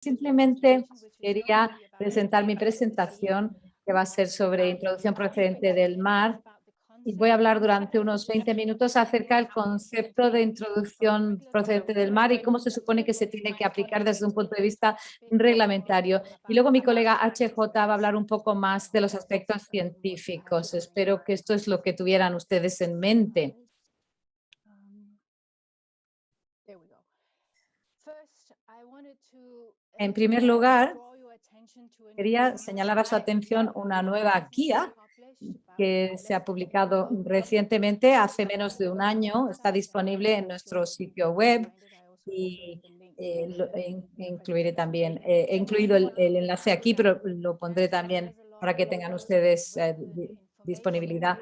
Simplemente quería presentar mi presentación, que va a ser sobre introducción procedente del mar, y voy a hablar durante unos 20 minutos acerca del concepto de introducción procedente del mar y cómo se supone que se tiene que aplicar desde un punto de vista reglamentario. Y luego mi colega HJ va a hablar un poco más de los aspectos científicos. Espero que esto es lo que tuvieran ustedes en mente. En primer lugar, quería señalar a su atención una nueva guía que se ha publicado recientemente, hace menos de un año. Está disponible en nuestro sitio web y incluiré también, he incluido el enlace aquí, pero lo pondré también para que tengan ustedes disponibilidad,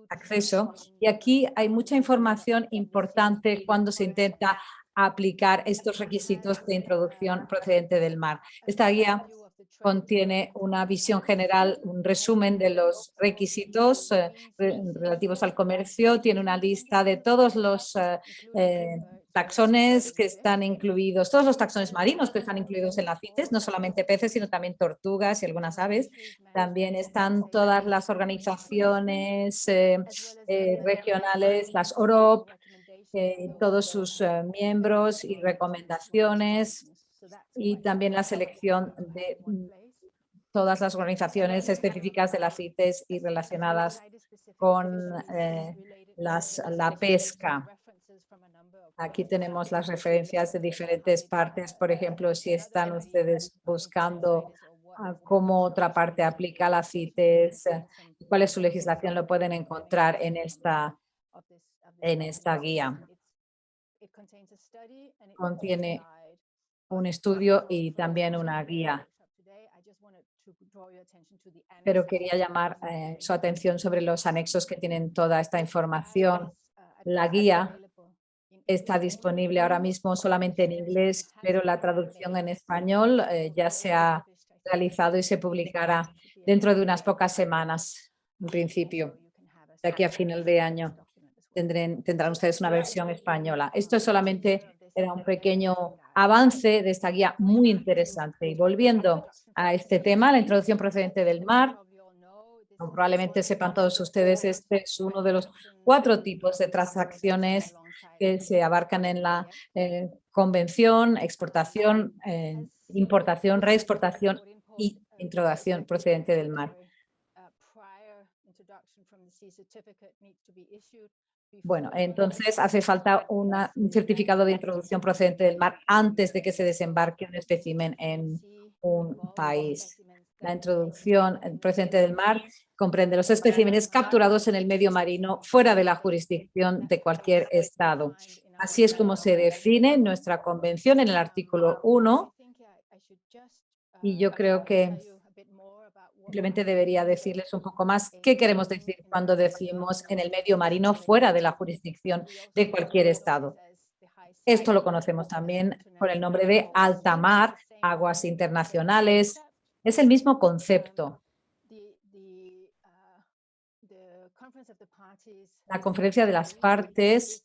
acceso. Y aquí hay mucha información importante cuando se intenta aplicar estos requisitos de introducción procedente del mar. Esta guía contiene una visión general, un resumen de los requisitos relativos al comercio, tiene una lista de todos los taxones que están incluidos, todos los taxones marinos que están incluidos en la CITES, no solamente peces, sino también tortugas y algunas aves. También están todas las organizaciones regionales, las OROP, todos sus miembros y recomendaciones, y también la selección de todas las organizaciones específicas de las CITES y relacionadas con la pesca. Aquí tenemos las referencias de diferentes partes. Por ejemplo, si están ustedes buscando cómo otra parte aplica la CITES, cuál es su legislación, lo pueden encontrar en esta guía. Contiene un estudio y también una guía. Pero quería llamar su atención sobre los anexos que tienen toda esta información. La guía está disponible ahora mismo solamente en inglés, pero la traducción en español ya se ha realizado y se publicará dentro de unas pocas semanas, en principio, de aquí a final de año. Tendrán ustedes una versión española. Esto solamente era un pequeño avance de esta guía muy interesante. Y volviendo a este tema, la introducción procedente del mar, como probablemente sepan todos ustedes, este es uno de los 4 tipos de transacciones que se abarcan en la convención: exportación, importación, reexportación y introducción procedente del mar. Bueno, entonces hace falta un certificado de introducción procedente del mar antes de que se desembarque un espécimen en un país. La introducción procedente del mar comprende los especímenes capturados en el medio marino fuera de la jurisdicción de cualquier Estado. Así es como se define en nuestra convención en el artículo 1, y yo creo que simplemente debería decirles un poco más qué queremos decir cuando decimos en el medio marino fuera de la jurisdicción de cualquier Estado. Esto lo conocemos también por el nombre de alta mar, aguas internacionales. Es el mismo concepto. La conferencia de las partes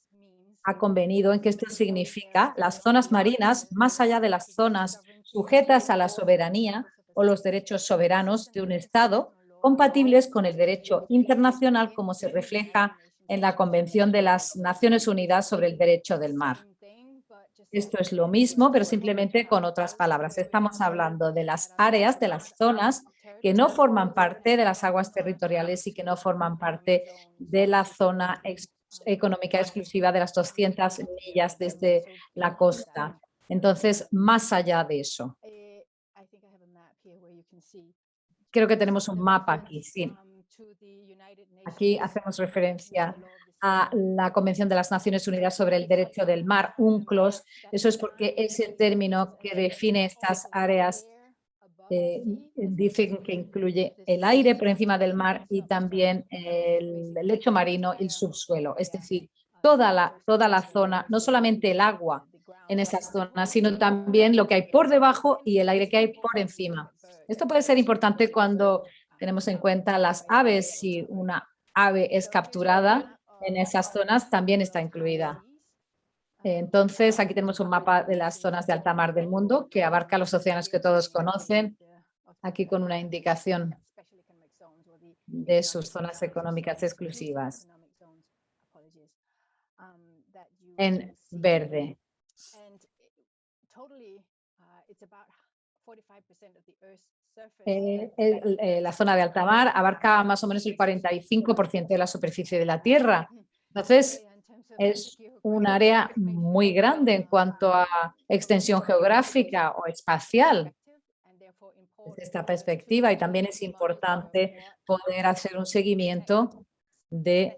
ha convenido en que esto significa las zonas marinas más allá de las zonas sujetas a la soberanía o los derechos soberanos de un Estado, compatibles con el derecho internacional como se refleja en la Convención de las Naciones Unidas sobre el Derecho del Mar. Esto es lo mismo, pero simplemente con otras palabras. Estamos hablando de las áreas, de las zonas que no forman parte de las aguas territoriales y que no forman parte de la zona económica exclusiva de las 200 millas desde la costa. Entonces, más allá de eso. Creo que tenemos un mapa aquí, sí. Aquí hacemos referencia a la Convención de las Naciones Unidas sobre el Derecho del Mar, UNCLOS. Eso es porque es el término que define estas áreas. Dicen que incluye el aire por encima del mar y también el lecho marino y el subsuelo. Es decir, toda la zona, no solamente el agua en esas zonas, sino también lo que hay por debajo y el aire que hay por encima. Esto puede ser importante cuando tenemos en cuenta las aves. Si una ave es capturada en esas zonas, también está incluida. Entonces, aquí tenemos un mapa de las zonas de alta mar del mundo que abarca los océanos que todos conocen, aquí con una indicación de sus zonas económicas exclusivas en verde. La zona de alta mar abarca más o menos el 45% de la superficie de la Tierra. Entonces, es un área muy grande en cuanto a extensión geográfica o espacial desde esta perspectiva, y también es importante poder hacer un seguimiento de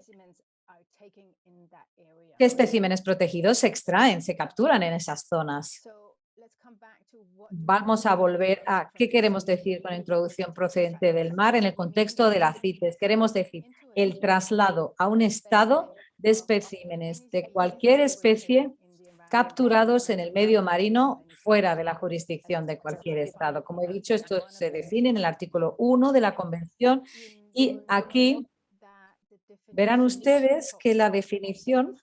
qué especímenes protegidos se extraen, se capturan en esas zonas. Vamos a volver a qué queremos decir con introducción procedente del mar en el contexto de la CITES. Queremos decir el traslado a un estado de especímenes de cualquier especie capturados en el medio marino fuera de la jurisdicción de cualquier estado. Como he dicho, esto se define en el artículo 1 de la Convención, y aquí verán ustedes que la definición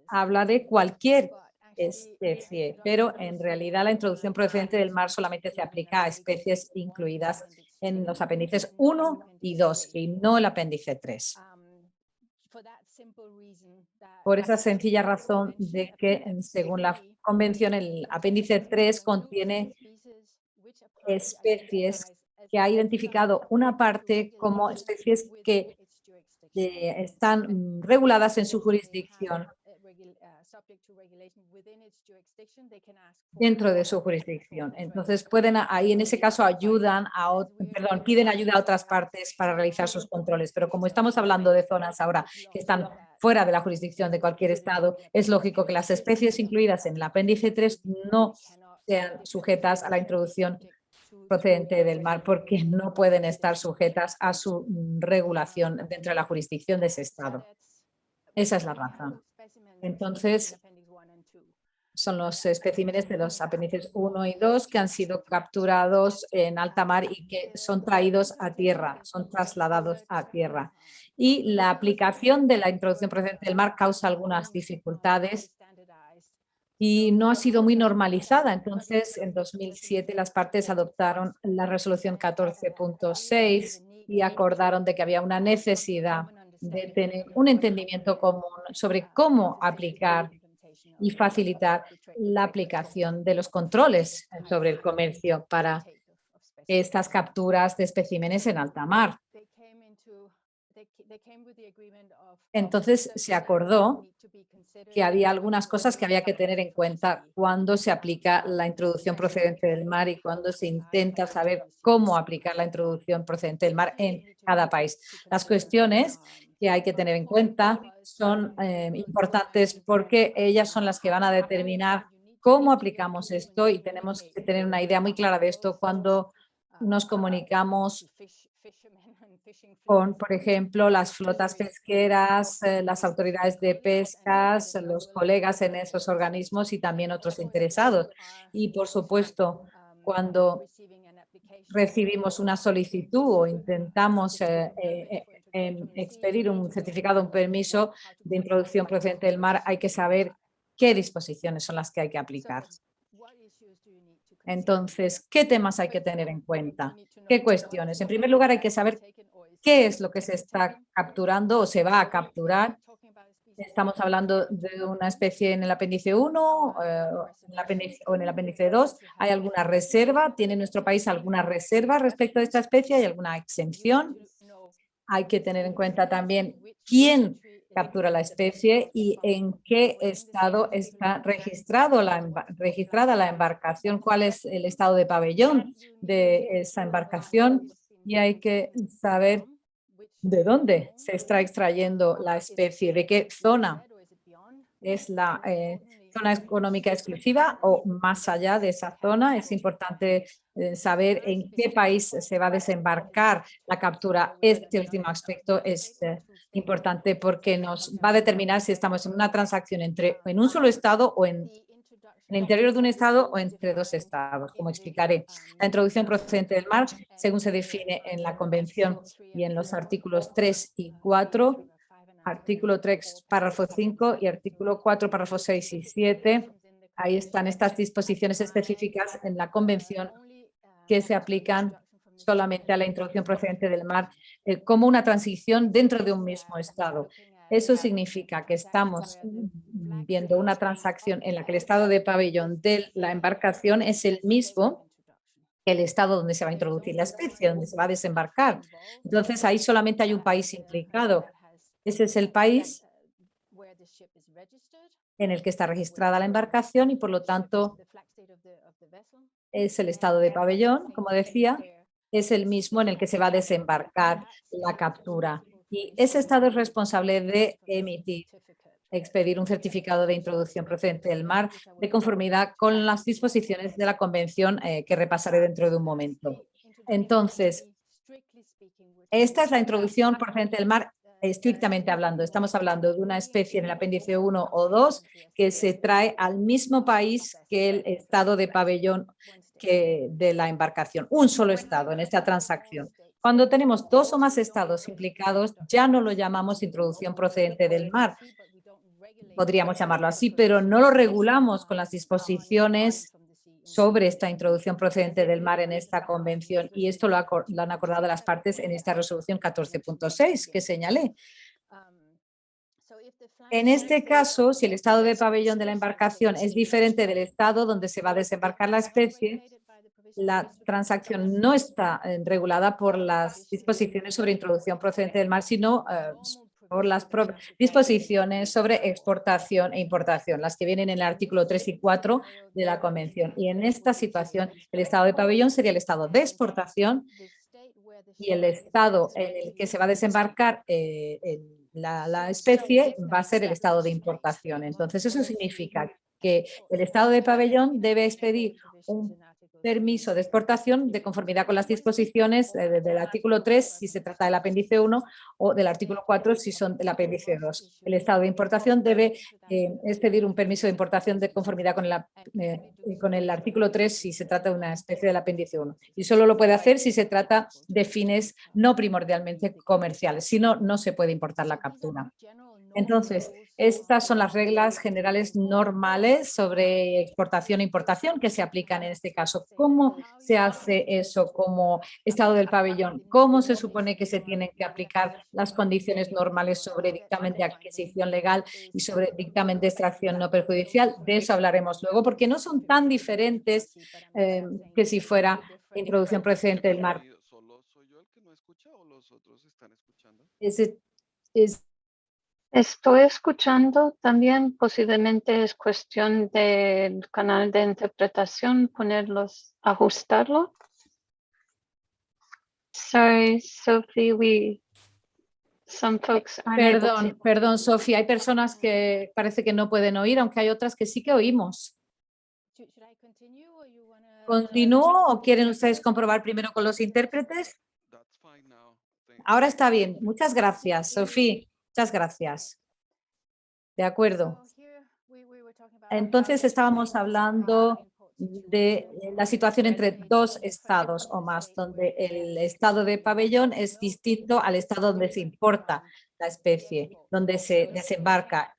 habla de cualquier especie, pero en realidad la introducción procedente del mar solamente se aplica a especies incluidas en los apéndices 1 y 2 y no el apéndice 3. Por esa sencilla razón de que, según la Convención, el apéndice 3 contiene especies que ha identificado una parte como especies que están reguladas en su jurisdicción, dentro de su jurisdicción. Entonces pueden ahí en ese caso piden ayuda a otras partes para realizar sus controles, pero como estamos hablando de zonas ahora que están fuera de la jurisdicción de cualquier estado, es lógico que las especies incluidas en el apéndice 3 no sean sujetas a la introducción procedente del mar, porque no pueden estar sujetas a su regulación dentro de la jurisdicción de ese estado. Esa es la razón. Entonces, son los especímenes de los apéndices 1 y 2 que han sido capturados en alta mar y que son traídos a tierra, son trasladados a tierra. Y la aplicación de la introducción procedente del mar causa algunas dificultades y no ha sido muy normalizada. Entonces, en 2007 las partes adoptaron la resolución 14.6 y acordaron de que había una necesidad de tener un entendimiento común sobre cómo aplicar y facilitar la aplicación de los controles sobre el comercio para estas capturas de especímenes en alta mar. Entonces se acordó que había algunas cosas que había que tener en cuenta cuando se aplica la introducción procedente del mar y cuando se intenta saber cómo aplicar la introducción procedente del mar en cada país. Las cuestiones que hay que tener en cuenta son importantes porque ellas son las que van a determinar cómo aplicamos esto, y tenemos que tener una idea muy clara de esto cuando nos comunicamos con, por ejemplo, las flotas pesqueras, las autoridades de pescas, los colegas en esos organismos y también otros interesados. Y, por supuesto, cuando recibimos una solicitud o intentamos expedir un certificado, un permiso de introducción procedente del mar, hay que saber qué disposiciones son las que hay que aplicar. Entonces, ¿qué temas hay que tener en cuenta? ¿Qué cuestiones? En primer lugar, hay que saber qué es lo que se está capturando o se va a capturar. Estamos hablando de una especie en el apéndice 1 o en el apéndice 2. ¿Hay alguna reserva? ¿Tiene nuestro país alguna reserva respecto de esta especie? ¿Hay alguna exención? Hay que tener en cuenta también quién captura la especie y en qué estado está registrada la embarcación, cuál es el estado de pabellón de esa embarcación, y hay que saber de dónde se está extrayendo la especie, de qué zona es la zona económica exclusiva o más allá de esa zona. Es importante saber en qué país se va a desembarcar la captura. Este último aspecto es importante porque nos va a determinar si estamos en una transacción en un solo estado o en el interior de un estado o entre dos estados, como explicaré. La introducción procedente del mar, según se define en la Convención y en los artículos 3 y 4, artículo 3, párrafo 5 y artículo 4, párrafo 6 y 7. Ahí están estas disposiciones específicas en la Convención que se aplican solamente a la introducción procedente del mar como una transición dentro de un mismo Estado. Eso significa que estamos viendo una transacción en la que el estado de pabellón de la embarcación es el mismo que el estado donde se va a introducir la especie, donde se va a desembarcar. Entonces, ahí solamente hay un país implicado. Ese es el país en el que está registrada la embarcación y, por lo tanto, es el estado de pabellón, como decía, es el mismo en el que se va a desembarcar la captura. Y ese estado es responsable de expedir un certificado de introducción procedente del mar de conformidad con las disposiciones de la Convención que repasaré dentro de un momento. Entonces, esta es la introducción procedente del mar estrictamente hablando. Estamos hablando de una especie en el apéndice 1 o 2 que se trae al mismo país que el estado de pabellón de la embarcación, un solo estado en esta transacción. Cuando tenemos dos o más estados implicados, ya no lo llamamos introducción procedente del mar. Podríamos llamarlo así, pero no lo regulamos con las disposiciones sobre esta introducción procedente del mar en esta convención, y esto lo han acordado las partes en esta resolución 14.6 que señalé. En este caso, si el estado de pabellón de la embarcación es diferente del estado donde se va a desembarcar la especie, la transacción no está regulada por las disposiciones sobre introducción procedente del mar, sino por las disposiciones sobre exportación e importación, las que vienen en el artículo 3 y 4 de la Convención. Y en esta situación, el estado de pabellón sería el estado de exportación y el estado en el que se va a desembarcar la especie va a ser el estado de importación. Entonces, eso significa que el estado de pabellón debe expedir un permiso de exportación de conformidad con las disposiciones del artículo 3 si se trata del apéndice 1 o del artículo 4 si son del apéndice 2. El estado de importación debe expedir un permiso de importación de conformidad con el artículo 3 si se trata de una especie del apéndice 1. Y solo lo puede hacer si se trata de fines no primordialmente comerciales, si no, no se puede importar la captura. Entonces, estas son las reglas generales normales sobre exportación e importación que se aplican en este caso. ¿Cómo se hace eso como estado del pabellón? ¿Cómo se supone que se tienen que aplicar las condiciones normales sobre dictamen de adquisición legal y sobre dictamen de extracción no perjudicial? De eso hablaremos luego, porque no son tan diferentes que si fuera introducción procedente del mar. ¿Solo soy yo el que no escucha o los otros están escuchando? Es Estoy escuchando también, posiblemente es cuestión del canal de interpretación, ajustarlo. Sorry, Sophie, some folks aren't able to. Perdón, Sofía, hay personas que parece que no pueden oír, aunque hay otras que sí que oímos. ¿Continúo o quieren ustedes comprobar primero con los intérpretes? Ahora está bien. Muchas gracias, Sofía. Muchas gracias. De acuerdo. Entonces estábamos hablando de la situación entre dos estados o más, donde el estado de pabellón es distinto al estado donde se importa la especie, donde se desembarca.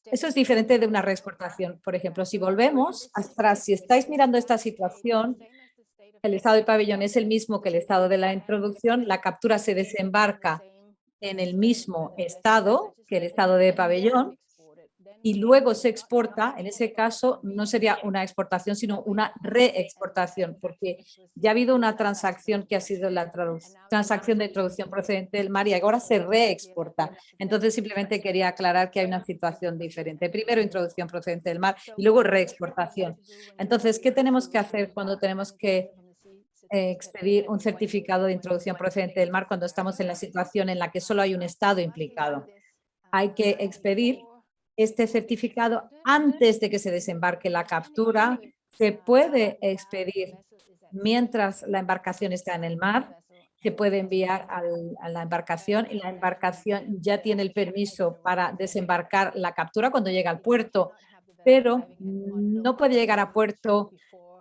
Eso es diferente de una reexportación. Por ejemplo, si volvemos atrás, si estáis mirando esta situación, el estado de pabellón es el mismo que el estado de la introducción, la captura se desembarca en el mismo estado que el estado de pabellón y luego se exporta. En ese caso no sería una exportación sino una reexportación, porque ya ha habido una transacción que ha sido la transacción de introducción procedente del mar y ahora se reexporta. Entonces simplemente quería aclarar que hay una situación diferente. Primero introducción procedente del mar y luego reexportación. Entonces, ¿qué tenemos que hacer cuando tenemos que expedir un certificado de introducción procedente del mar cuando estamos en la situación en la que solo hay un estado implicado? Hay que expedir este certificado antes de que se desembarque la captura. Se puede expedir mientras la embarcación está en el mar, se puede enviar a la embarcación y la embarcación ya tiene el permiso para desembarcar la captura cuando llega al puerto, pero no puede llegar a puerto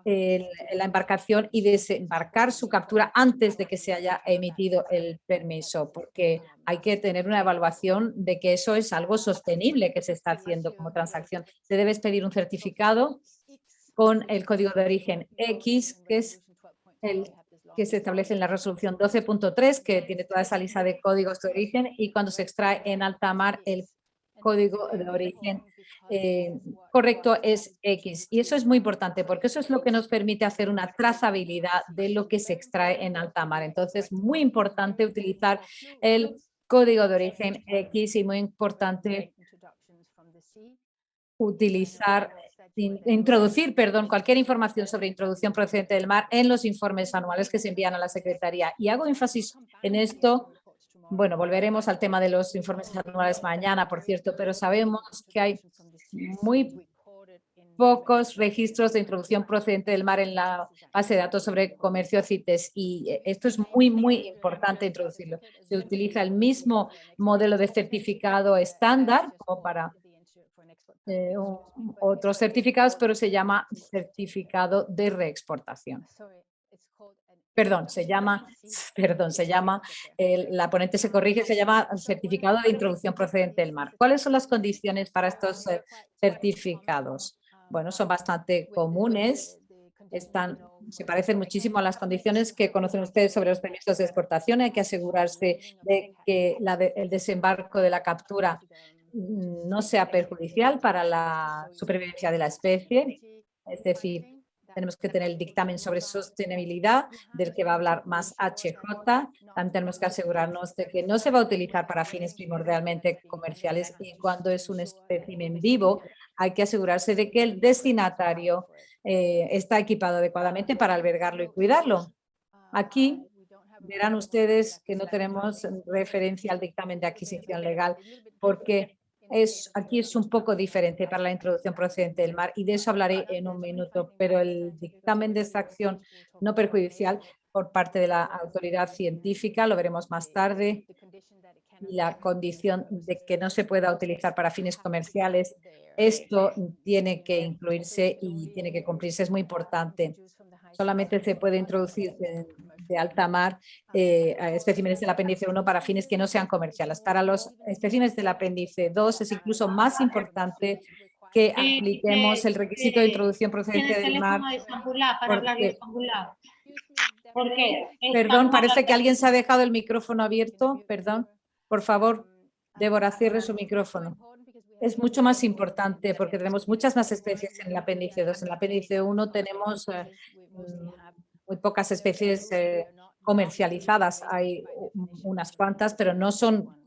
la embarcación y desembarcar su captura antes de que se haya emitido el permiso, porque hay que tener una evaluación de que eso es algo sostenible que se está haciendo como transacción. Se debe pedir un certificado con el código de origen X, que es el que se establece en la resolución 12.3, que tiene toda esa lista de códigos de origen, y cuando se extrae en alta mar el código de origen correcto es X. Y eso es muy importante porque eso es lo que nos permite hacer una trazabilidad de lo que se extrae en alta mar. Entonces, muy importante utilizar el código de origen X y muy importante introducir cualquier información sobre introducción procedente del mar en los informes anuales que se envían a la Secretaría. Y hago énfasis en esto. Bueno, volveremos al tema de los informes anuales mañana, por cierto, pero sabemos que hay muy pocos registros de introducción procedente del mar en la base de datos sobre comercio CITES, y esto es muy, muy importante introducirlo. Se utiliza el mismo modelo de certificado estándar como para otros certificados, pero se llama certificado de reexportación. La ponente se corrige, se llama certificado de introducción procedente del mar. ¿Cuáles son las condiciones para estos certificados? Bueno, son bastante comunes, se parecen muchísimo a las condiciones que conocen ustedes sobre los permisos de exportación. Hay que asegurarse de que el desembarco de la captura no sea perjudicial para la supervivencia de la especie, es decir, tenemos que tener el dictamen sobre sostenibilidad, del que va a hablar más HJ. También tenemos que asegurarnos de que no se va a utilizar para fines primordialmente comerciales, y cuando es un espécimen vivo hay que asegurarse de que el destinatario está equipado adecuadamente para albergarlo y cuidarlo. Aquí verán ustedes que no tenemos referencia al dictamen de adquisición legal, porque aquí es un poco diferente para la introducción procedente del mar, y de eso hablaré en un minuto, pero el dictamen de extracción no perjudicial por parte de la autoridad científica, lo veremos más tarde, y la condición de que no se pueda utilizar para fines comerciales, esto tiene que incluirse y tiene que cumplirse, es muy importante. Solamente se puede introducir de alta mar especímenes del apéndice 1 para fines que no sean comerciales. Para los especímenes del apéndice 2 es incluso más importante que apliquemos el requisito de introducción procedente del mar. Perdón, parece que alguien se ha dejado el micrófono abierto. Perdón, por favor, Débora, cierre su micrófono. Es mucho más importante porque tenemos muchas más especies en el apéndice 2. En el apéndice 1 tenemos muy pocas especies comercializadas. Hay unas cuantas, pero no son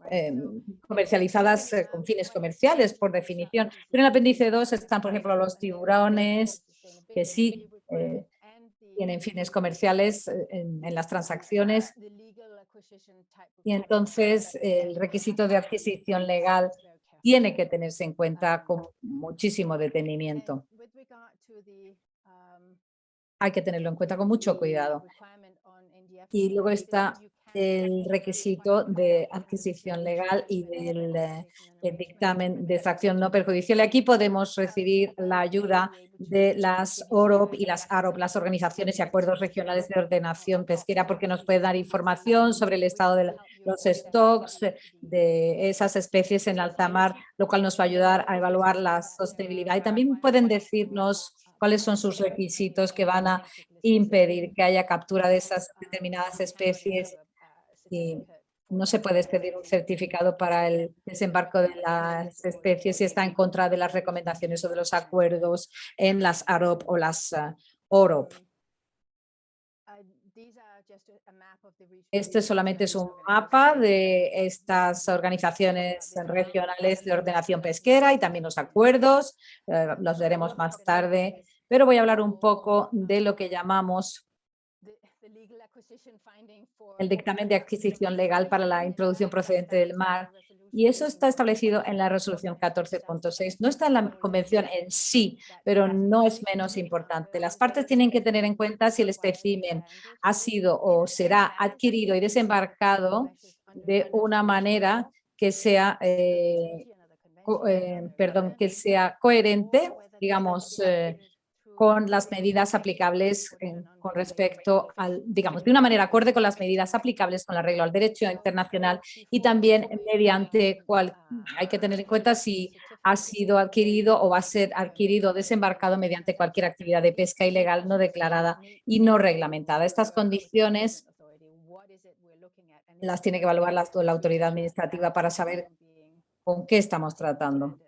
comercializadas con fines comerciales, por definición. Pero en el apéndice 2 están, por ejemplo, los tiburones, que sí tienen fines comerciales en las transacciones. Y entonces el requisito de adquisición legal tiene que tenerse en cuenta con muchísimo detenimiento. Hay que tenerlo en cuenta con mucho cuidado. Y luego está el requisito de adquisición legal y del dictamen de extracción no perjudicial. Aquí podemos recibir la ayuda de las OROP y las AROP, las organizaciones y acuerdos regionales de ordenación pesquera, porque nos puede dar información sobre el estado de los stocks de esas especies en alta mar, lo cual nos va a ayudar a evaluar la sostenibilidad. Y también pueden decirnos cuáles son sus requisitos que van a impedir que haya captura de esas determinadas especies, y no se puede pedir un certificado para el desembarco de las especies si está en contra de las recomendaciones o de los acuerdos en las AROP o las OROP. Este solamente es un mapa de estas organizaciones regionales de ordenación pesquera y también los acuerdos, los veremos más tarde, pero voy a hablar un poco de lo que llamamos el dictamen de adquisición legal para la introducción procedente del mar, y eso está establecido en la resolución 14.6. No está en la convención en sí, pero no es menos importante. Las partes tienen que tener en cuenta si el espécimen ha sido o será adquirido y desembarcado de una manera que sea, que sea coherente, digamos, con las medidas aplicables con respecto al, digamos, de una manera acorde con las medidas aplicables con el arreglo al derecho internacional y también mediante hay que tener en cuenta si ha sido adquirido o va a ser adquirido o desembarcado mediante cualquier actividad de pesca ilegal no declarada y no reglamentada. Estas condiciones las tiene que evaluar la autoridad administrativa para saber con qué estamos tratando.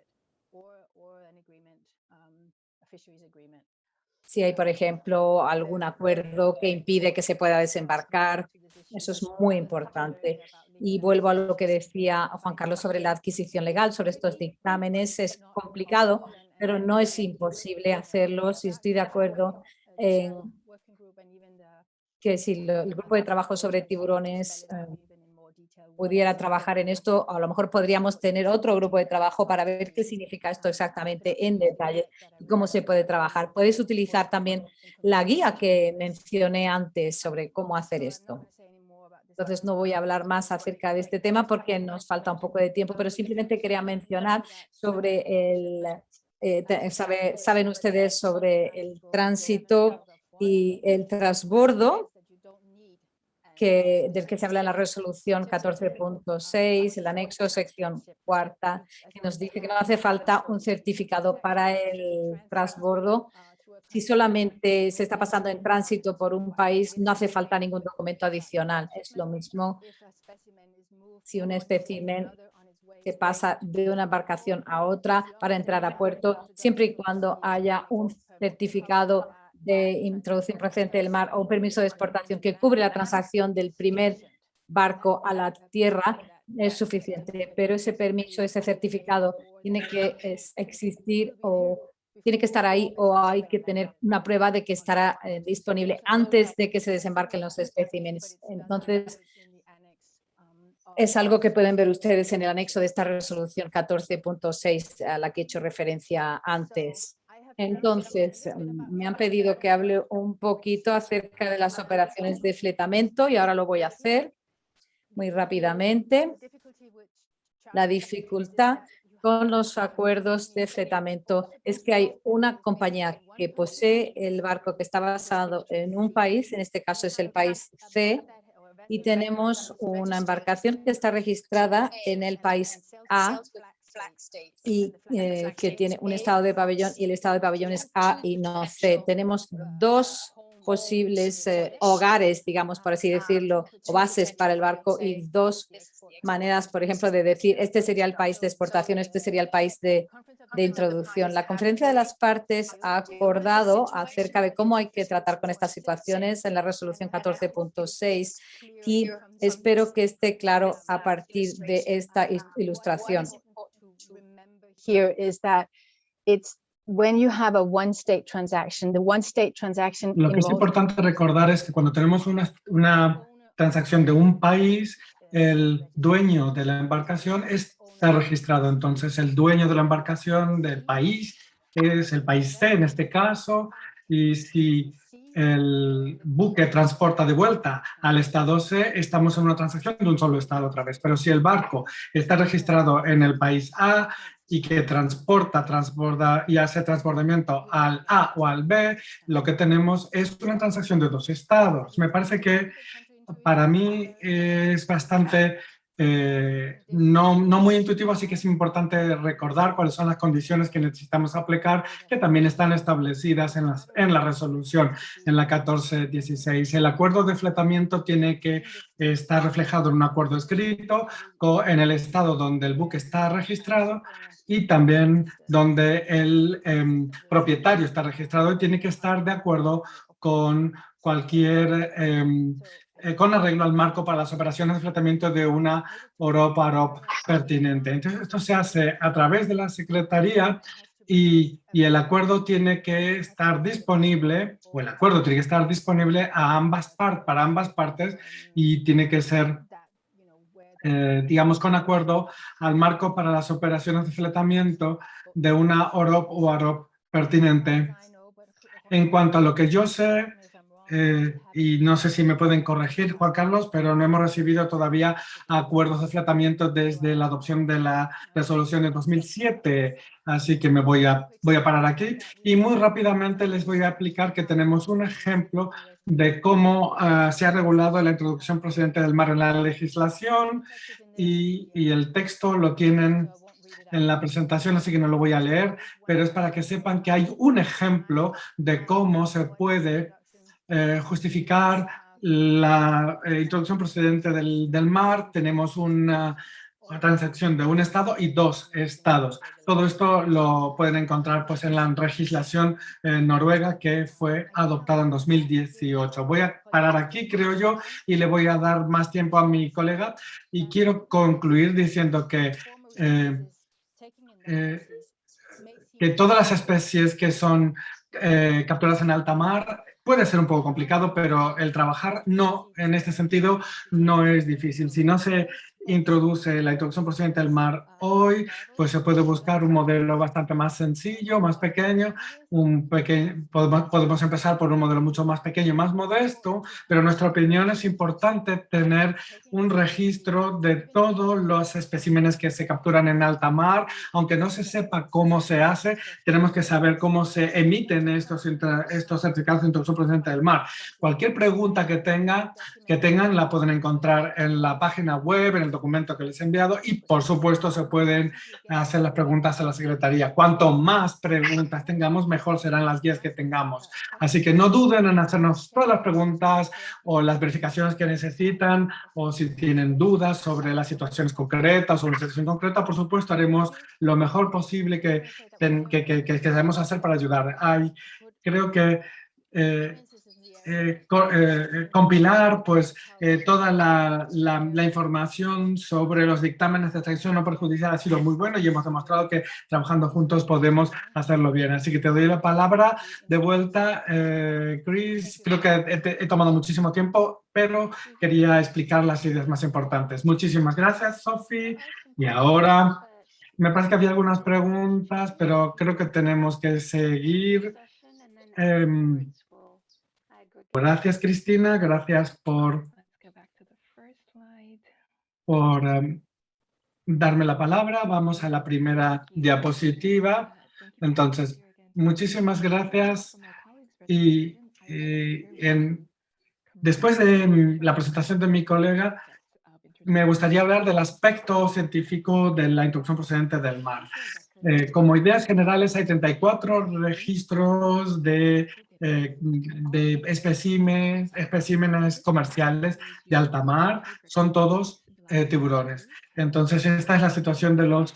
Si hay, por ejemplo, algún acuerdo que impide que se pueda desembarcar, eso es muy importante. Y vuelvo a lo que decía Juan Carlos sobre la adquisición legal, sobre estos dictámenes. Es complicado, pero no es imposible hacerlo. Si estoy de acuerdo en que si el grupo de trabajo sobre tiburones pudiera trabajar en esto, a lo mejor podríamos tener otro grupo de trabajo para ver qué significa esto exactamente en detalle y cómo se puede trabajar. Puedes utilizar también la guía que mencioné antes sobre cómo hacer esto. Entonces no voy a hablar más acerca de este tema porque nos falta un poco de tiempo, pero simplemente quería mencionar sobre saben ustedes sobre el tránsito y el transbordo del que se habla en la resolución 14.6, el anexo sección cuarta, que nos dice que no hace falta un certificado para el transbordo. Si solamente se está pasando en tránsito por un país, no hace falta ningún documento adicional. Es lo mismo si un espécimen se pasa de una embarcación a otra para entrar a puerto, siempre y cuando haya un certificado de introducción procedente del mar o un permiso de exportación que cubre la transacción del primer barco a la tierra, es suficiente. Pero ese permiso, ese certificado tiene que existir o tiene que estar ahí o hay que tener una prueba de que estará disponible antes de que se desembarquen los especímenes. Entonces, es algo que pueden ver ustedes en el anexo de esta resolución 14.6 a la que he hecho referencia antes. Entonces, me han pedido que hable un poquito acerca de las operaciones de fletamento y ahora lo voy a hacer muy rápidamente. La dificultad con los acuerdos de fletamento es que hay una compañía que posee el barco que está basado en un país, en este caso es el país C, y tenemos una embarcación que está registrada en el país A y que tiene un estado de pabellón y el estado de pabellón es A y no C. Tenemos dos posibles hogares, digamos, por así decirlo, o bases para el barco y dos maneras, por ejemplo, de decir este sería el país de exportación, este sería el país de introducción. La conferencia de las partes ha acordado acerca de cómo hay que tratar con estas situaciones en la resolución 14.6 y espero que esté claro a partir de esta ilustración. Here is that it's when you have a one-state transaction, the one-state transaction. Lo que es importante recordar es que cuando tenemos una transacción de un país, el dueño de la embarcación está registrado. Entonces, el dueño de la embarcación del país es el país C en este caso, y si el buque transporta de vuelta al estado C, estamos en una transacción de un solo estado otra vez. Pero si el barco está registrado en el país A y que transborda y hace transbordamiento al A o al B, lo que tenemos es una transacción de dos estados. Me parece que para mí es bastante no muy intuitivo, así que es importante recordar cuáles son las condiciones que necesitamos aplicar, que también están establecidas en la resolución, en la 14.16. El acuerdo de fletamiento tiene que estar reflejado en un acuerdo escrito en el estado donde el buque está registrado y también donde el propietario está registrado, y tiene que estar de acuerdo con cualquier con arreglo al marco para las operaciones de fletamiento de una OROP pertinente. Entonces, esto se hace a través de la Secretaría y el acuerdo tiene que estar disponible, o el acuerdo tiene que estar disponible para ambas partes, y tiene que ser, digamos, con acuerdo al marco para las operaciones de fletamiento de una OROP o AROP pertinente. En cuanto a lo que yo sé, y no sé si me pueden corregir, Juan Carlos, pero no hemos recibido todavía acuerdos de flatamiento desde la adopción de la resolución de 2007, así que voy a parar aquí y muy rápidamente les voy a explicar que tenemos un ejemplo de cómo se ha regulado la introducción procedente del mar en la legislación y el texto lo tienen en la presentación, así que no lo voy a leer, pero es para que sepan que hay un ejemplo de cómo se puede justificar la introducción procedente del mar. Tenemos una transacción de un estado y dos estados. Todo esto lo pueden encontrar pues, en la legislación noruega que fue adoptada en 2018. Voy a parar aquí, creo yo, y le voy a dar más tiempo a mi colega. Y quiero concluir diciendo que todas las especies que son capturadas en alta mar puede ser un poco complicado, pero el trabajar en este sentido no es difícil. Si no se introduce la introducción procedente del mar hoy, pues se puede buscar un modelo bastante más sencillo, más pequeño. Podemos empezar por un modelo mucho más pequeño, más modesto, pero en nuestra opinión es importante tener un registro de todos los especímenes que se capturan en alta mar. Aunque no se sepa cómo se hace, tenemos que saber cómo se emiten estos certificados de introducción procedente del mar. Cualquier pregunta que tengan la pueden encontrar en la página web, en el documento que les he enviado y, por supuesto, se pueden hacer las preguntas a la Secretaría. Cuanto más preguntas tengamos, mejor serán las guías que tengamos. Así que no duden en hacernos todas las preguntas o las verificaciones que necesitan o si tienen dudas sobre las situaciones concretas o una situación concreta, por supuesto, haremos lo mejor posible que debemos hacer para ayudar. Creo que compilar pues toda la información sobre los dictámenes de extracción no perjudicial ha sido muy bueno y hemos demostrado que trabajando juntos podemos hacerlo bien. Así que te doy la palabra de vuelta, Chris. Creo que he tomado muchísimo tiempo, pero quería explicar las ideas más importantes. Muchísimas gracias, Sophie. Y ahora me parece que había algunas preguntas, pero creo que tenemos que seguir. Gracias, Cristina. Gracias por darme la palabra. Vamos a la primera diapositiva. Entonces, muchísimas gracias. Y después de la presentación de mi colega, me gustaría hablar del aspecto científico de la introducción procedente del mar. Como ideas generales, hay 34 registros de especímenes comerciales de alta mar. Son todos tiburones. Entonces, esta es la situación de los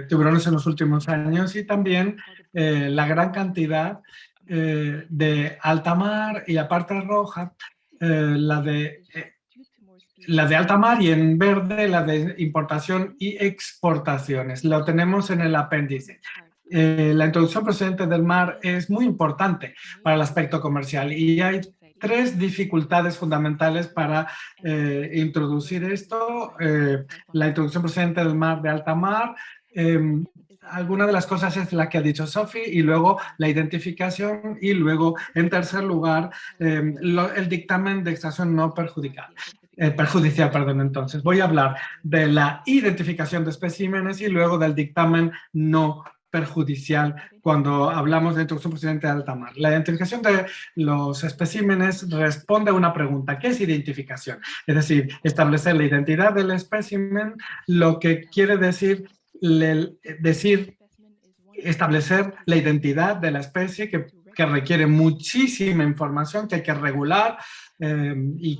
tiburones en los últimos años y también la gran cantidad de alta mar y la parte roja, la de alta mar y en verde la de importación y exportaciones. Lo tenemos en el apéndice. La introducción procedente del mar es muy importante para el aspecto comercial y hay 3 dificultades fundamentales para introducir esto. La introducción procedente del mar de alta mar, alguna de las cosas es la que ha dicho Sophie y luego la identificación y luego, en tercer lugar, el dictamen de extracción no perjudicial. Entonces, voy a hablar de la identificación de especímenes y luego del dictamen no perjudicial cuando hablamos de introducción procedente de alta mar. La identificación de los especímenes responde a una pregunta. ¿Qué es identificación? Es decir, establecer la identidad del espécimen, lo que quiere decir establecer la identidad de la especie que requiere muchísima información que hay que regular y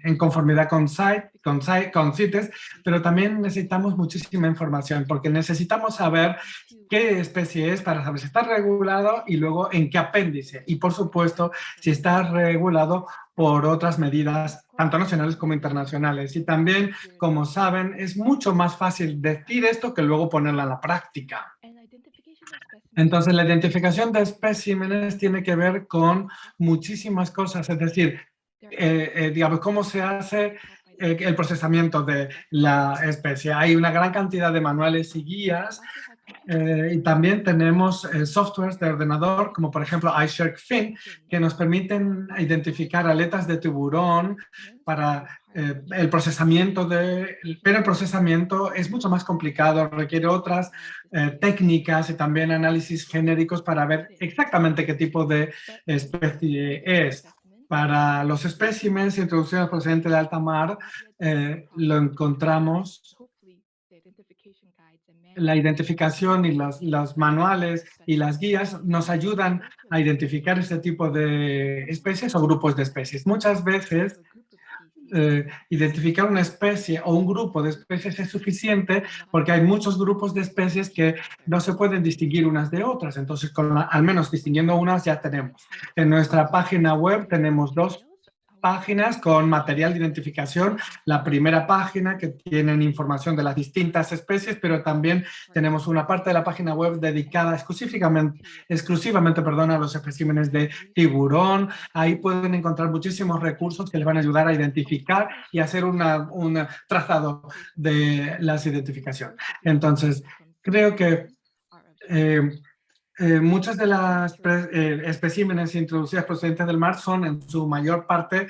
en conformidad con CITES, pero también necesitamos muchísima información porque necesitamos saber qué especie es para saber si está regulado y luego en qué apéndice y, por supuesto, si está regulado por otras medidas, tanto nacionales como internacionales. Y también, como saben, es mucho más fácil decir esto que luego ponerla en la práctica. Entonces, la identificación de especímenes tiene que ver con muchísimas cosas, es decir, digamos, cómo se hace el procesamiento de la especie. Hay una gran cantidad de manuales y guías Y también tenemos softwares de ordenador, como por ejemplo iSharkFin, que nos permiten identificar aletas de tiburón para el procesamiento pero el procesamiento es mucho más complicado, requiere otras técnicas y también análisis genéricos para ver exactamente qué tipo de especie es. Para los especímenes introducidos procedentes de alta mar, lo encontramos. La identificación y los manuales y las guías nos ayudan a identificar este tipo de especies o grupos de especies. Muchas veces identificar una especie o un grupo de especies es suficiente porque hay muchos grupos de especies que no se pueden distinguir unas de otras. Entonces, al menos distinguiendo unas ya tenemos. En nuestra página web tenemos 2 páginas con material de identificación. La primera página que tienen información de las distintas especies, pero también tenemos una parte de la página web dedicada exclusivamente a los especímenes de tiburón. Ahí pueden encontrar muchísimos recursos que les van a ayudar a identificar y hacer un trazado de las identificaciones. Entonces, creo que muchas de las especímenes introducidas procedentes del mar son en su mayor parte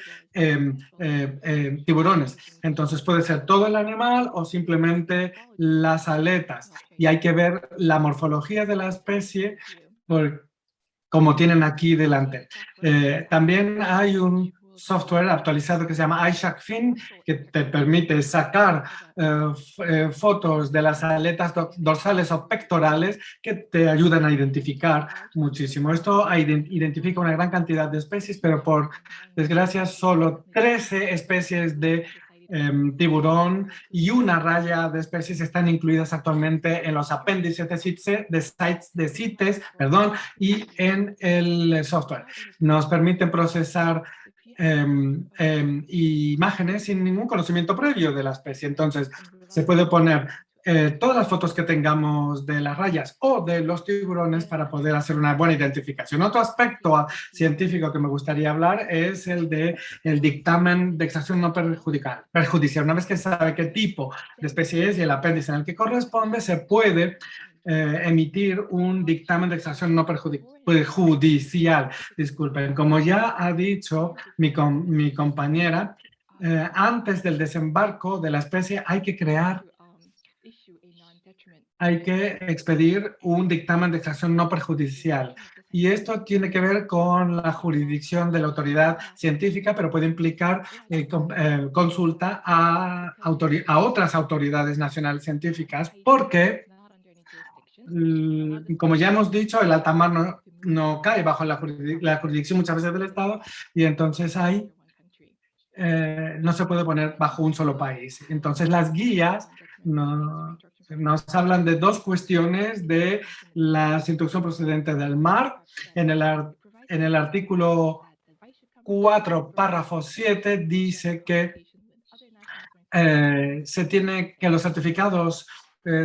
tiburones. Entonces puede ser todo el animal o simplemente las aletas. Y hay que ver la morfología de la especie como tienen aquí delante. También hay un software actualizado que se llama iSharkFin, que te permite sacar fotos de las aletas dorsales o pectorales que te ayudan a identificar muchísimo. Esto identifica una gran cantidad de especies, pero por desgracia solo 13 especies de tiburón y una raya de especies están incluidas actualmente en los apéndices de CITES, y en el software. Nos permiten procesar imágenes sin ningún conocimiento previo de la especie. Entonces, se puede poner todas las fotos que tengamos de las rayas o de los tiburones para poder hacer una buena identificación. Otro aspecto científico que me gustaría hablar es el de el dictamen de extracción no perjudicial. Una vez que se sabe qué tipo de especie es y el apéndice en el que corresponde, se puede emitir un dictamen de extracción no perjudicial. Disculpen, como ya ha dicho mi compañera, antes del desembarco de la especie hay que expedir un dictamen de extracción no perjudicial. Y esto tiene que ver con la jurisdicción de la autoridad científica, pero puede implicar consulta a otras autoridades nacionales científicas, porque como ya hemos dicho, el alta mar no cae bajo la jurisdicción muchas veces del Estado, y entonces ahí no se puede poner bajo un solo país. Entonces las guías nos hablan de 2 cuestiones de la instrucción procedente del mar. En el artículo 4, párrafo 7, dice que los certificados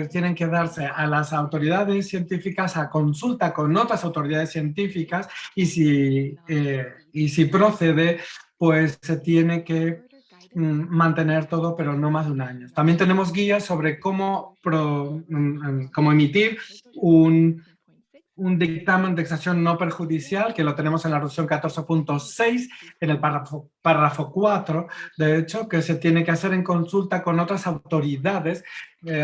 tienen que darse a las autoridades científicas a consulta con otras autoridades científicas, y si procede, pues se tiene que mantener todo, pero no más de 1 año. También tenemos guías sobre cómo emitir un dictamen de extracción no perjudicial, que lo tenemos en la resolución 14.6, en el párrafo 4, de hecho, que se tiene que hacer en consulta con otras autoridades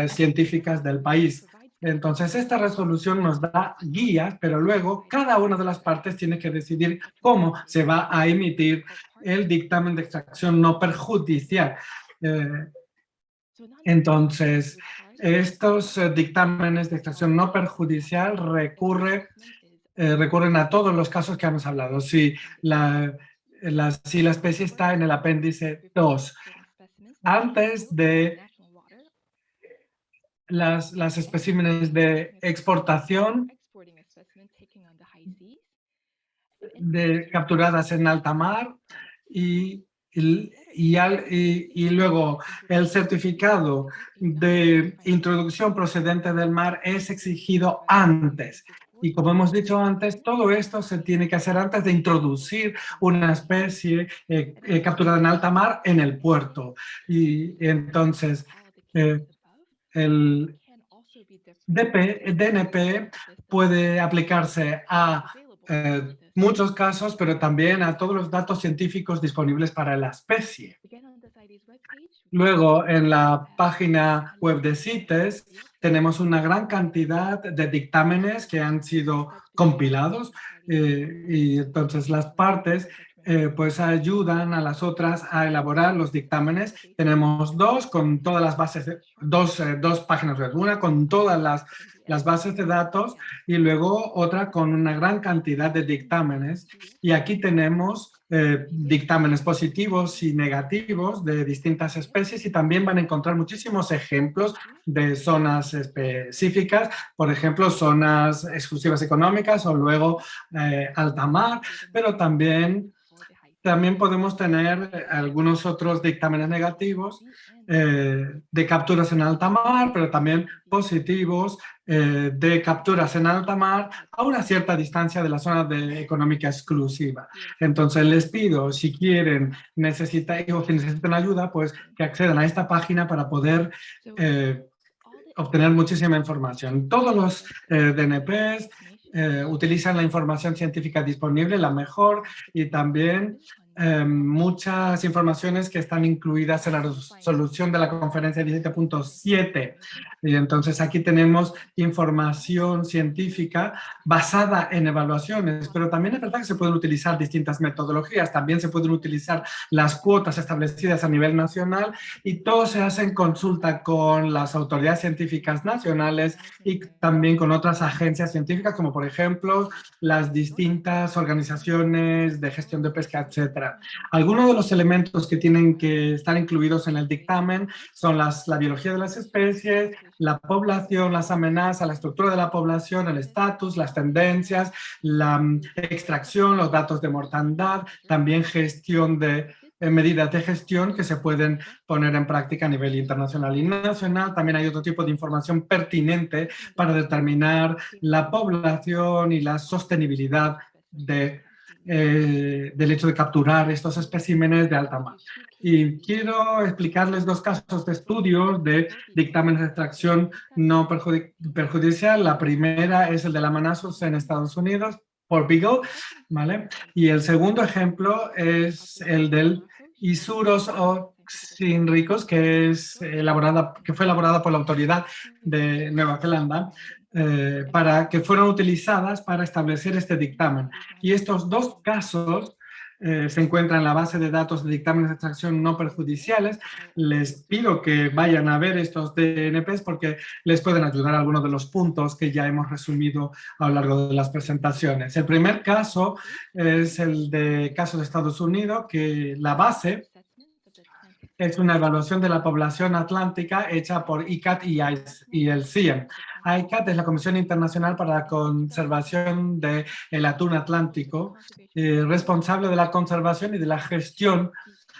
científicas del país. Entonces, esta resolución nos da guías, pero luego cada una de las partes tiene que decidir cómo se va a emitir el dictamen de extracción no perjudicial. Entonces, estos dictámenes de extracción no perjudicial recurren a todos los casos que hemos hablado. Si la especie está en el apéndice 2, antes de las especímenes de exportación capturadas en alta mar, y luego el certificado de introducción procedente del mar es exigido antes. Y como hemos dicho antes, todo esto se tiene que hacer antes de introducir una especie capturada en alta mar en el puerto. Y entonces DNP puede aplicarse a muchos casos, pero también a todos los datos científicos disponibles para la especie. Luego, en la página web de CITES, tenemos una gran cantidad de dictámenes que han sido compilados y entonces las partes pues ayudan a las otras a elaborar los dictámenes. Tenemos dos con todas las bases, dos páginas web, una con todas las bases de datos y luego otra con una gran cantidad de dictámenes. Y aquí tenemos dictámenes positivos y negativos de distintas especies y también van a encontrar muchísimos ejemplos de zonas específicas, por ejemplo, zonas exclusivas económicas o luego alta mar, pero también podemos tener algunos otros dictámenes negativos de capturas en alta mar, pero también positivos de capturas en alta mar a una cierta distancia de la zona económica exclusiva. Entonces les pido, si quieren, o si necesitan ayuda, pues que accedan a esta página para poder obtener muchísima información. Todos los DNPs utilizan la información científica disponible, la mejor, y también muchas informaciones que están incluidas en la resolución de la conferencia 17.7. Y entonces aquí tenemos información científica basada en evaluaciones, pero también es verdad que se pueden utilizar distintas metodologías, también se pueden utilizar las cuotas establecidas a nivel nacional y todo se hace en consulta con las autoridades científicas nacionales y también con otras agencias científicas, como por ejemplo las distintas organizaciones de gestión de pesca, etcétera. Algunos de los elementos que tienen que estar incluidos en el dictamen son la biología de las especies, la población, las amenazas, la estructura de la población, el estatus, las tendencias, la extracción, los datos de mortandad, también gestión de medidas de gestión que se pueden poner en práctica a nivel internacional y nacional. También hay otro tipo de información pertinente para determinar la población y la sostenibilidad del hecho de capturar estos especímenes de alta mar. Y quiero explicarles dos casos de estudios de dictámenes de extracción no perjudicial. La primera es el de la Manassas en Estados Unidos, por Beagle, ¿vale? Y el segundo ejemplo es el del Isurus oxynricus, que fue elaborada por la autoridad de Nueva Zelanda, para que fueron utilizadas para establecer este dictamen. Y estos dos casos se encuentran en la base de datos de dictámenes de extracción no perjudiciales. Les pido que vayan a ver estos DNPs porque les pueden ayudar a algunos de los puntos que ya hemos resumido a lo largo de las presentaciones. El primer caso es el caso de Estados Unidos, que la base es una evaluación de la población atlántica hecha por ICAT y el CIEM. ICAT es la Comisión Internacional para la Conservación del Atún Atlántico, responsable de la conservación y de la gestión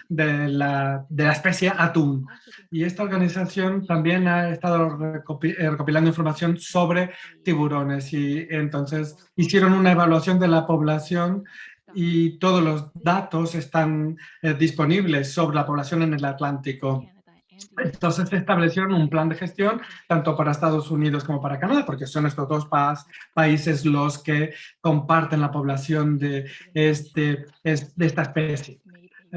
de la especie atún. Y esta organización también ha estado recopilando información sobre tiburones y entonces hicieron una evaluación de la población y todos los datos están disponibles sobre la población en el Atlántico. Entonces se establecieron un plan de gestión tanto para Estados Unidos como para Canadá, porque son estos dos países los que comparten la población de esta especie.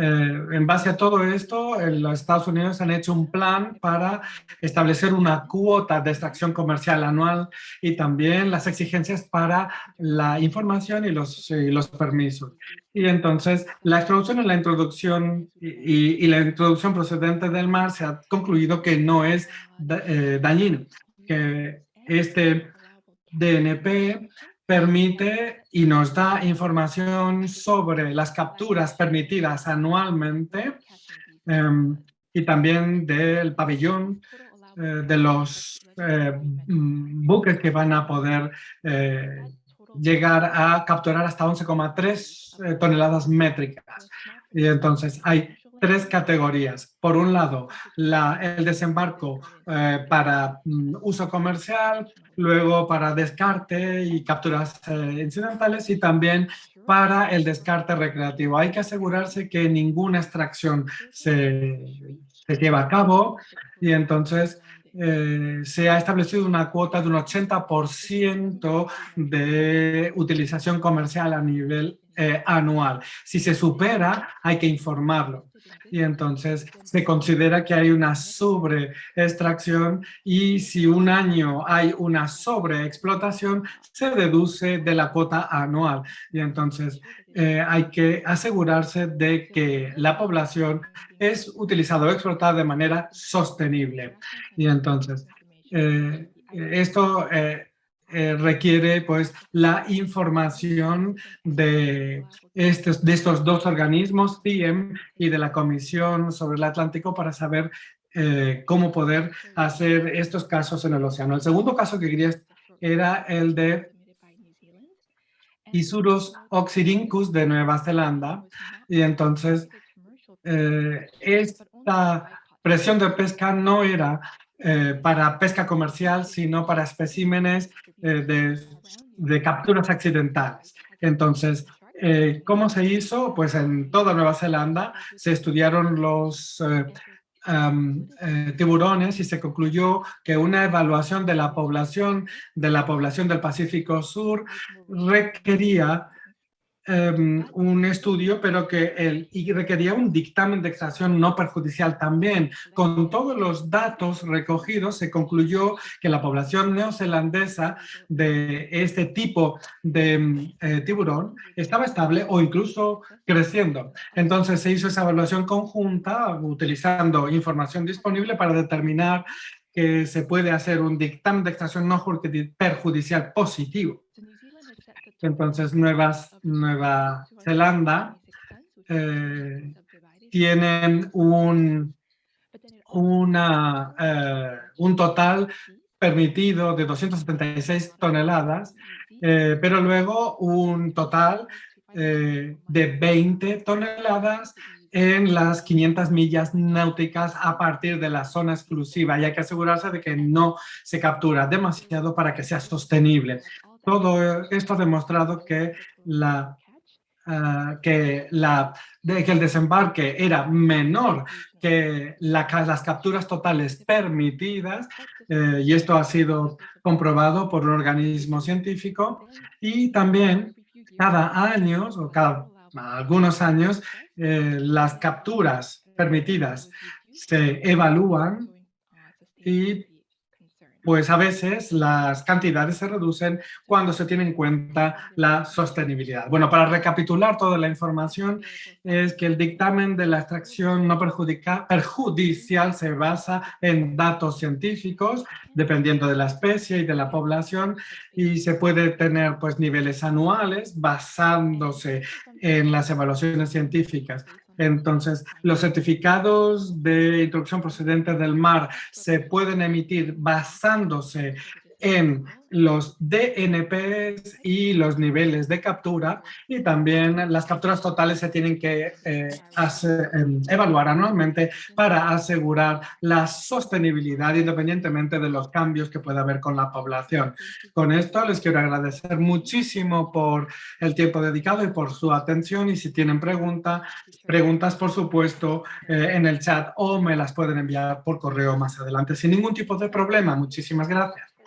En base a todo esto, los Estados Unidos han hecho un plan para establecer una cuota de extracción comercial anual y también las exigencias para la información y los permisos. Y entonces la extracción y la introducción y la introducción procedente del mar se ha concluido que no es dañino, que este DNP permite y nos da información sobre las capturas permitidas anualmente y también del pabellón de los buques que van a poder llegar a capturar hasta 11,3 toneladas métricas. Y entonces hay tres categorías. Por un lado, el desembarco para uso comercial, luego para descarte y capturas incidentales y también para el descarte recreativo. Hay que asegurarse que ninguna extracción se lleva a cabo y entonces se ha establecido una cuota de un 80% de utilización comercial a nivel anual. Si se supera, hay que informarlo. Y entonces se considera que hay una sobreextracción y si un año hay una sobreexplotación, se deduce de la cuota anual. Y entonces hay que asegurarse de que la población es utilizada o explotada de manera sostenible. Y entonces esto requiere pues la información de estos dos organismos, CIEM y de la Comisión sobre el Atlántico, para saber cómo poder hacer estos casos en el océano. El segundo caso que quería era el de Isurus oxyrhynchus de Nueva Zelanda, y entonces esta presión de pesca no era para pesca comercial, sino para especímenes de capturas accidentales. Entonces, ¿cómo se hizo? Pues en toda Nueva Zelanda se estudiaron los tiburones y se concluyó que una evaluación de la población del Pacífico Sur requería un estudio, pero y requería un dictamen de extracción no perjudicial también. Con todos los datos recogidos, se concluyó que la población neozelandesa de este tipo de tiburón estaba estable o incluso creciendo. Entonces se hizo esa evaluación conjunta utilizando información disponible para determinar que se puede hacer un dictamen de extracción no perjudicial positivo. Entonces, Nueva Zelanda tienen un total permitido de 276 toneladas, pero luego un total de 20 toneladas en las 500 millas náuticas a partir de la zona exclusiva, y hay que asegurarse de que no se captura demasiado para que sea sostenible. Todo esto ha demostrado que el desembarque era menor que las capturas totales permitidas, y esto ha sido comprobado por un organismo científico, y también cada año o cada algunos años las capturas permitidas se evalúan y pues a veces las cantidades se reducen cuando se tiene en cuenta la sostenibilidad. Bueno, para recapitular toda la información, es que el dictamen de la extracción no perjudicial se basa en datos científicos, dependiendo de la especie y de la población, y se puede tener pues niveles anuales basándose en las evaluaciones científicas. Entonces, los certificados de introducción procedente del mar se pueden emitir basándose en los DNPs y los niveles de captura, y también las capturas totales se tienen que evaluar anualmente para asegurar la sostenibilidad independientemente de los cambios que pueda haber con la población. Con esto les quiero agradecer muchísimo por el tiempo dedicado y por su atención, y si tienen preguntas por supuesto en el chat, o me las pueden enviar por correo más adelante sin ningún tipo de problema. Muchísimas gracias.